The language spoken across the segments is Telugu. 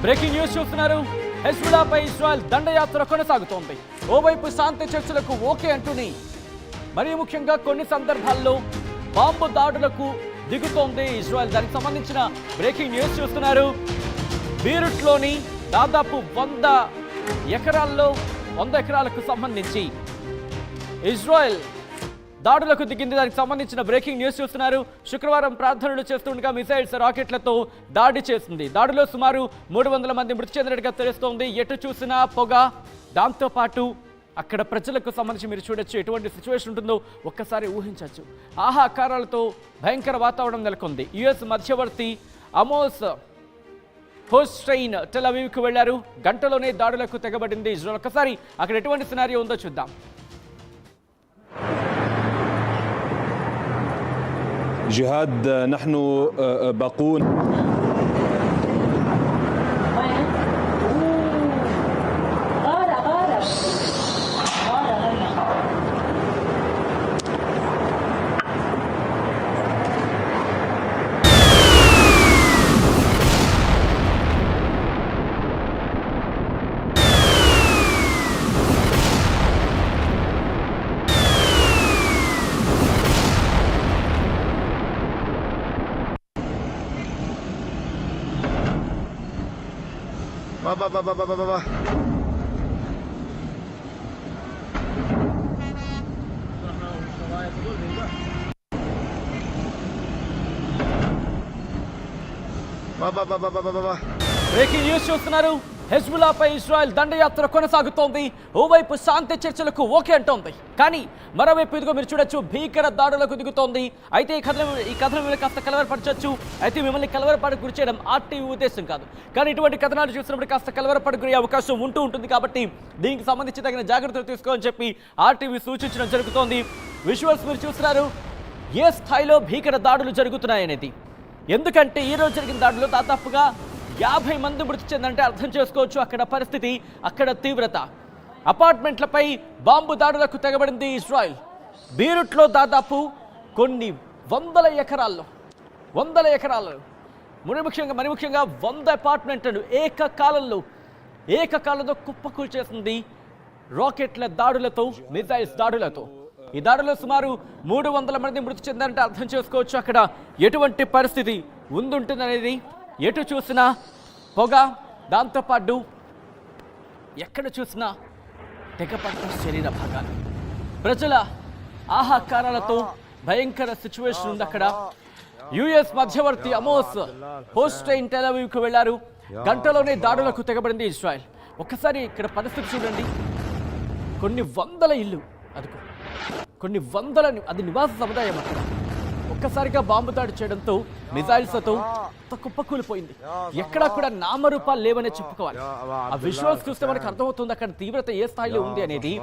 బ్రేకింగ్ న్యూస్ చూస్తున్నారు. హెజ్బుల్లాపై ఇజ్రాయెల్ దండయాత్ర కొనసాగుతోంది. ఓవైపు శాంతి చర్చలకు ఓకే అంటూనే మరీ ముఖ్యంగా కొన్ని సందర్భాల్లో బాంబు దాడులకు దిగుతోంది ఇజ్రాయెల్. దానికి సంబంధించిన బ్రేకింగ్ న్యూస్ చూస్తున్నారు. బీరుట్లోని దాదాపు 100 ఎకరాలకు సంబంధించి ఇజ్రాయెల్ దాడులకు దిగింది. దానికి సంబంధించిన బ్రేకింగ్ న్యూస్ చూస్తున్నారు. శుక్రవారం ప్రార్థనలు చేస్తుండగా మిసైల్స్ రాకెట్లతో దాడి చేసింది. దాడిలో సుమారు 300 మంది మృతి చెందినట్టుగా తెలుస్తోంది. ఎటు చూసినా పొగ, దాంతోపాటు అక్కడ ప్రజలకు సంబంధించి మీరు చూడొచ్చు ఎటువంటి సిచ్యువేషన్ ఉంటుందో ఒక్కసారి ఊహించవచ్చు. ఆహాకారాలతో భయంకర వాతావరణం నెలకొంది. యుఎస్ మధ్యవర్తి అమోస్ హోస్టైన్ టెల్ అవీవ్కు వెళ్లారు. గంటలోనే దాడులకు తెగబడింది ఇజ్రాయెల్. ఒక్కసారి అక్కడ ఎటువంటి సినారియో ఉందో చూద్దాం. جهاد نحن باقون Baba. బ్రేకింగ్ న్యూస్ చూస్తున్నారు. హెజ్బుల్లాపై ఇజ్రాయెల్ దండయాత్ర కొనసాగుతోంది. ఓవైపు శాంతి చర్చలకు ఓకే అంటోంది, కానీ మరోవైపు ఇదిగో మీరు చూడొచ్చు భీకర దాడులకు దిగుతోంది. అయితే ఈ కథనం మిమ్మల్ని కాస్త కలవరపరచవచ్చు. అయితే మిమ్మల్ని కలవరపడి గురి చేయడం ఆర్టీవీ ఉద్దేశం కాదు, కానీ ఇటువంటి కథనాలు చూసినప్పుడు కాస్త కలవరపడి గురి అవకాశం ఉంటుంది. కాబట్టి దీనికి సంబంధించి తగిన జాగ్రత్తలు తీసుకోవాలని చెప్పి ఆర్టీవీ సూచించడం జరుగుతోంది. విజువల్స్ మీరు చూస్తున్నారు. ఏ స్థాయిలో భీకర దాడులు జరుగుతున్నాయనేది. ఎందుకంటే ఈ రోజు జరిగిన దాడిలో దాదాపుగా 50 మంది మృతి చెందంటే అర్థం చేసుకోవచ్చు అక్కడ పరిస్థితి, అక్కడ తీవ్రత. అపార్ట్మెంట్లపై బాంబు దాడులకు తెగబడింది ఇజ్రాయెల్. బీరుట్లో దాదాపు కొన్ని వందల ఎకరాల్లో మరి ముఖ్యంగా 100 అపార్ట్మెంట్లను ఏకకాలంలో కుప్పకూల్ చేసింది రాకెట్ల దాడులతో, మిసైల్స్ దాడులతో. ఈ దాడిలో సుమారు 300 మంది మృతి చెందారంటే అర్థం చేసుకోవచ్చు అక్కడ ఎటువంటి పరిస్థితి ఉంటుందనేది. ఎటు చూసినా పొగ, దాంతోపాటు ఎక్కడ చూసినా తెగపడ్డ శరీర భాగాలు, ప్రజల ఆహాకారాలతో భయంకర సిచ్యువేషన్ ఉంది అక్కడ. యుఎస్ మధ్యవర్తి అమోస్ హోస్టైన్ టెల్ అవీవ్కు వెళ్లారు. గంటలోనే దాడులకు తెగబడింది ఇజ్రాయెల్. ఒక్కసారి ఇక్కడ పరిస్థితి చూడండి. కొన్ని వందల ఇల్లు, అది నివాస సముదాయం అక్కడ ఒక్కసారిగా బాంబు దాడి చేయడంతో మిసైల్స్తో కుప్పకూలిపోయింది. ఎక్కడా కూడా నామరూపాలు లేవనే చెప్పుకోవాలి. ఆ విజువల్స్ చూస్తే మనకు అర్థమవుతుంది అక్కడ తీవ్రత ఏ స్థాయిలో ఉంది అనేది.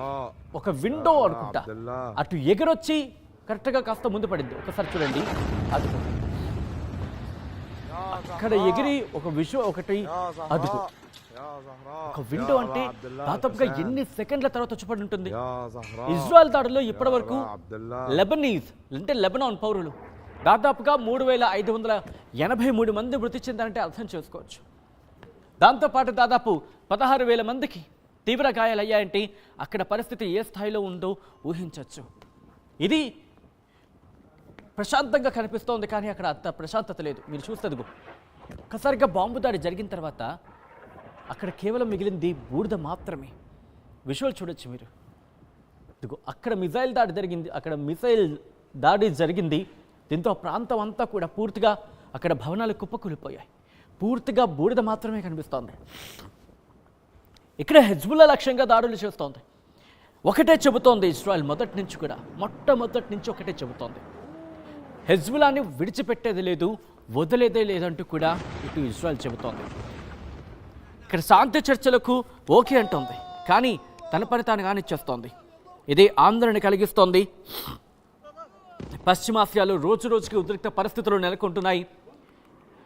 ఒక విండో అనుకుంటా అటు ఎగరొచ్చి కరెక్ట్ గా కాస్త ముందు పడింది. ఒకసారి చూడండి, అదుపు అక్కడ ఎగిరి ఒక విజువల్ ఒకటి, అదుపు ఒక విండో అంటే దాదాపుగా ఎన్ని సెకండ్ల తర్వాత వచ్చి ఉంటుంది. ఇజ్రాయెల్ దాడిలో ఇప్పటి వరకు లెబనాన్ పౌరులు దాదాపుగా 3583 మంది మృతి చెందారంటే అర్థం చేసుకోవచ్చు. దాంతోపాటు దాదాపు 16,000 మందికి తీవ్ర గాయాలయ్యాయంటే అక్కడ పరిస్థితి ఏ స్థాయిలో ఉందో ఊహించవచ్చు. ఇది ప్రశాంతంగా కనిపిస్తోంది, కానీ అక్కడ అంత ప్రశాంతత లేదు. మీరు చూస్తే ఒక్కసారిగా బాంబు దాడి జరిగిన తర్వాత అక్కడ కేవలం మిగిలింది బూడిద మాత్రమే. విజువల్ చూడొచ్చు మీరు. అక్కడ మిసైల్ దాడి జరిగింది. దీంతో ఆ ప్రాంతం అంతా కూడా పూర్తిగా అక్కడ భవనాలు కుప్పకూలిపోయాయి. పూర్తిగా బూడిద మాత్రమే కనిపిస్తోంది. ఇక్కడ హెజ్బుల్లా లక్ష్యంగా దాడులు చేస్తోంది. ఒకటే చెబుతోంది ఇజ్రాయెల్ మొట్టమొదటి నుంచి ఒకటే చెబుతోంది. హెజ్బుల్లాని విడిచిపెట్టేది లేదు, వదిలేదే లేదంటూ కూడా ఇటు ఇజ్రాయెల్ చెబుతోంది. ఇక్కడ శాంతి చర్చలకు ఓకే అంటోంది, కానీ తన పని తాను కానిచ్చేస్తోంది. ఇది ఆందోళన కలిగిస్తోంది. పశ్చిమాసియాలో రోజు రోజుకి ఉద్రిక్త పరిస్థితులు నెలకొంటున్నాయి.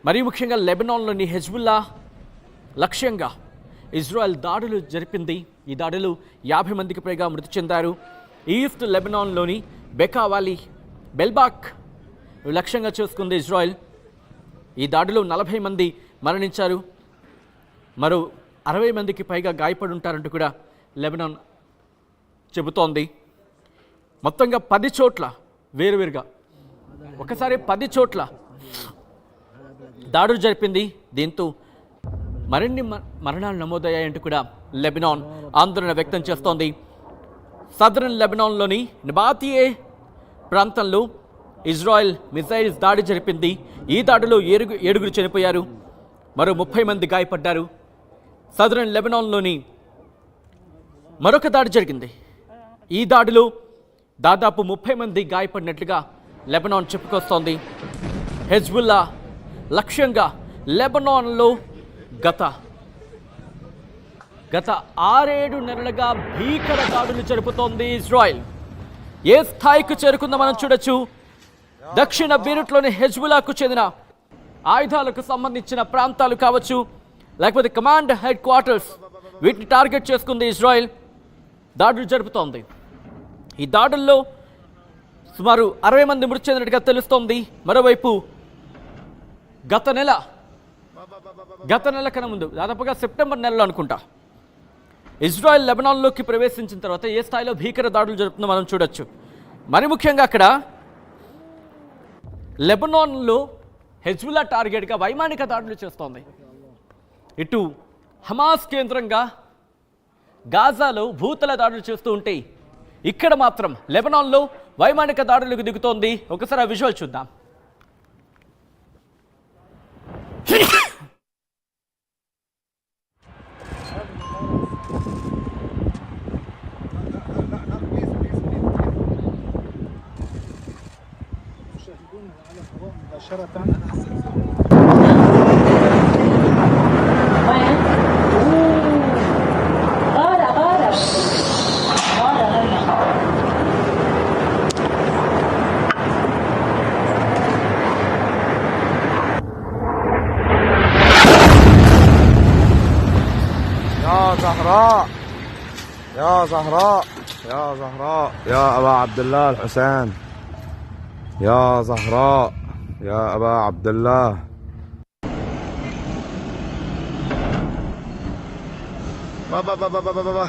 మరీ ముఖ్యంగా లెబనాన్లోని హెజ్బుల్లా లక్ష్యంగా ఇజ్రాయెల్ దాడులు జరిపింది. ఈ దాడులు 50 మందికి పైగా మృతి చెందారు. ఈస్ట్ లెబనాన్లోని బెకా వ్యాలీ, బెల్బాక్ లక్ష్యంగా చేసుకుంది ఇజ్రాయెల్. ఈ దాడిలో 40 మంది మరణించారు. మరో 60 మందికి పైగా గాయపడి ఉంటారంటూ కూడా లెబనాన్ చెబుతోంది. మొత్తంగా 10 చోట్ల వేరువేరుగా ఒకసారి 10 చోట్ల దాడులు జరిపింది. దీంతో మరిన్ని మరణాలు నమోదయ్యాయంటూ కూడా లెబనాన్ ఆందోళన వ్యక్తం చేస్తోంది. సదరన్ లెబనాన్లోని నబాతియే ప్రాంతంలో ఇజ్రాయెల్ మిసైల్స్ దాడి జరిపింది. ఈ దాడిలో 7 చనిపోయారు, మరో 30 మంది గాయపడ్డారు. సదరన్ లెబనాన్లోని మరొక దాడి జరిగింది. ఈ దాడిలో దాదాపు 30 మంది గాయపడినట్లుగా లెబనాన్ చెప్పుకొస్తోంది. హెజ్బుల్లా లక్ష్యంగా లెబనాన్లో గత 6-7 నెలలుగా భీకర దాడులు జరుపుతోంది ఇజ్రాయెల్. ఏ స్థాయికి చేరుకుందో మనం చూడొచ్చు. దక్షిణ బీరుట్లోని హెజ్బుల్లాకు చెందిన ఆయుధాలకు సంబంధించిన ప్రాంతాలు కావచ్చు, లేకపోతే కమాండ్ హెడ్ క్వార్టర్స్, వీటిని టార్గెట్ చేసుకుంది ఇజ్రాయెల్. దాడులు జరుపుతోంది. ఈ దాడుల్లో సుమారు 60 మంది మృతి చెందినట్టుగా తెలుస్తోంది. మరోవైపు గత నెల కన్నా ముందు దాదాపుగా సెప్టెంబర్ నెలలో అనుకుంటా ఇజ్రాయెల్ లెబనాన్లోకి ప్రవేశించిన తర్వాత ఏ స్థాయిలో భీకర దాడులు జరుపుతుందో మనం చూడొచ్చు. మరి ముఖ్యంగా అక్కడ లెబనాన్లో హెజ్బుల్లా టార్గెట్గా వైమానిక దాడులు చేస్తోంది. ఇటు హమాస్ కేంద్రంగా గాజాలో భూతల దాడులు చేస్తూ ఉంటే ఇక్కడ మాత్రం లెబనాన్లో వైమానిక దాడులకు దిగుతోంది. ఒకసారి ఆ విజువల్ చూద్దాం. زهراء يا زهراء يا زهراء يا أبا عبد الله الحسين يا زهراء يا أبا عبد الله بابا بابا بابا بابا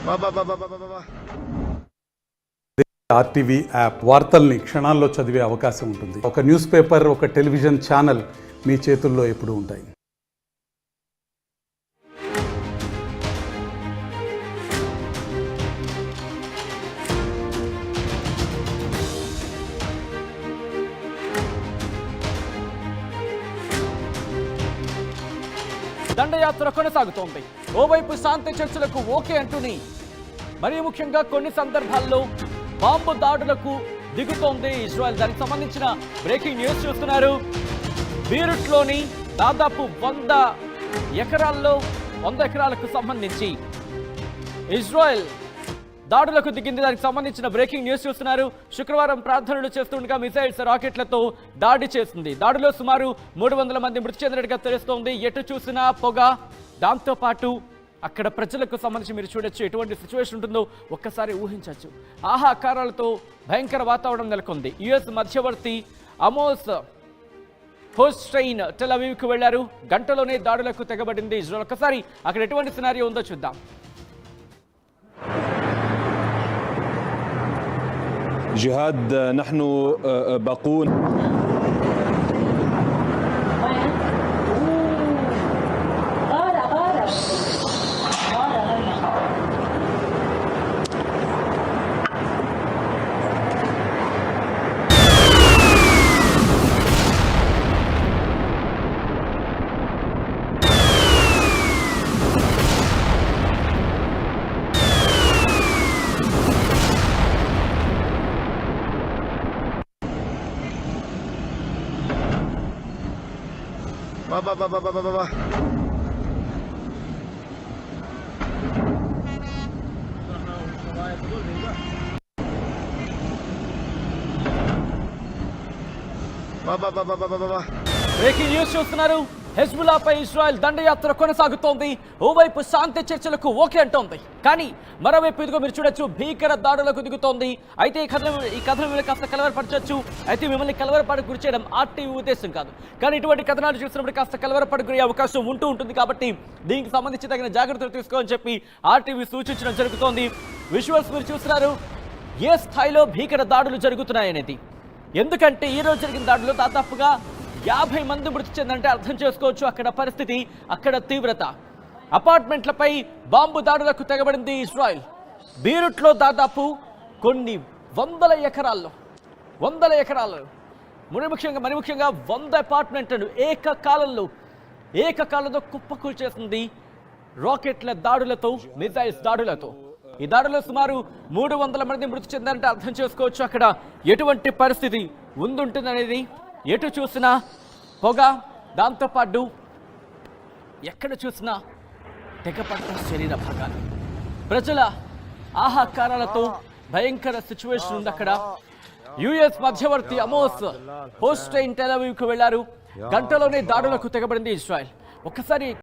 بابا بابا بابا بابا ఆర్టీవీ యాప్ వార్తల్ని క్షణాల్లో చదివే అవకాశం ఉంటుంది. ఒక న్యూస్ పేపర్, ఒక టెలివిజన్ ఛానల్ మీ చేతుల్లో ఎప్పుడూ ఉంటాయి. దండయాత్ర కొనసాగుతోంది. ఓవైపు శాంతి చర్చలకు ఓకే అంటూని మరీ ముఖ్యంగా కొన్ని సందర్భాల్లో బాంబు దాడులకు దిగుతోంది ఇజ్రాయెల్. దానికి సంబంధించిన బ్రేకింగ్ న్యూస్ చూస్తున్నారు. బీరుట్లోని దాదాపు 100 ఎకరాలకు సంబంధించి ఇజ్రాయెల్ దాడులకు దిగింది. దానికి సంబంధించిన బ్రేకింగ్ న్యూస్ చూస్తున్నారు. శుక్రవారం ప్రార్థనలు చేస్తుండగా మిసైల్స్, రాకెట్లతో దాడి చేసింది. దాడిలో సుమారు 300 మంది మృతి చెందినట్టుగా తెలుస్తోంది. ఎటు చూసినా పొగ. దాంతోపాటు అక్కడ ప్రజలకు సంబంధించి మీరు చూడొచ్చు ఎటువంటి సిచ్యువేషన్ ఉంటుందో ఒక్కసారి ఊహించవచ్చు. ఆహాకారాలతో భయంకర వాతావరణం నెలకొంది. యుఎస్ మధ్యవర్తి అమోస్ హోస్టైన్ టెల్ అవీవ్కు వెళ్లారు. గంటలోనే దాడులకు తెగబడింది ఇజ్రాయెల్. ఒక్కసారి అక్కడ ఎటువంటి సినారియో ఉందో చూద్దాం. جهاد نحن باقون بابا بابا بابا بابا బ్రేకింగ్ న్యూస్ చూస్తున్నారు. హెజ్బుల్లాపై ఇజ్రాయెల్ దండయాత్ర కొనసాగుతోంది. ఓవైపు శాంతి చర్చలకు ఓకే అంటోంది, కానీ మరోవైపు ఇదిగో మీరు చూడొచ్చు భీకర దాడులకు దిగుతోంది. అయితే ఈ కథను మిమ్మల్ని కాస్త కలవరపరచవచ్చు. అయితే మిమ్మల్ని కలవరపడకు గురి చేయడం ఆర్టీవీ ఉద్దేశం కాదు, కానీ ఇటువంటి కథనాలు చూసినప్పుడు కాస్త కలవరపడకు గురి అవకాశం ఉంటుంది. కాబట్టి దీనికి సంబంధించి తగిన జాగ్రత్తలు తీసుకోవాలని చెప్పి ఆర్టీవీ సూచించడం జరుగుతోంది. విజువల్స్ మీరు చూస్తున్నారు ఏ స్థాయిలో భీకర దాడులు జరుగుతున్నాయనేది. ఎందుకంటే ఈ రోజు జరిగిన దాడులు దాదాపుగా 50 మంది మృతి చెందంటే అర్థం చేసుకోవచ్చు అక్కడ పరిస్థితి, అక్కడ తీవ్రత. అపార్ట్మెంట్లపై బాంబు దాడులకు తెగబడింది ఇజ్రాయెల్. బీరుట్లో దాదాపు కొన్ని వందల ఎకరాల్లో మరి ముఖ్యంగా 100 అపార్ట్మెంట్లను ఏకకాలంలో కుప్పకూల్చేసింది రాకెట్ల దాడులతో, మిసైల్స్ దాడులతో. ఈ దాడిలో సుమారు 300 మంది మృతి చెందారంటే అర్థం చేసుకోవచ్చు అక్కడ ఎటువంటి పరిస్థితి ఉంటుందనేది. ఎటు చూసినా పొగ, దాంతోపాటు ఎక్కడ చూసినా తెగపట్ట శరీర భాగాలు, ప్రజల ఆహాకారాలతో భయంకర సిచ్యువేషన్ ఉంది అక్కడ. యుఎస్ మధ్యవర్తి అమోస్ హోస్టైన్ టెల్ అవీవ్కు వెళ్లారు. గంటలోనే దాడులకు తెగబడింది ఇజ్రాయెల్. ఒక్కసారి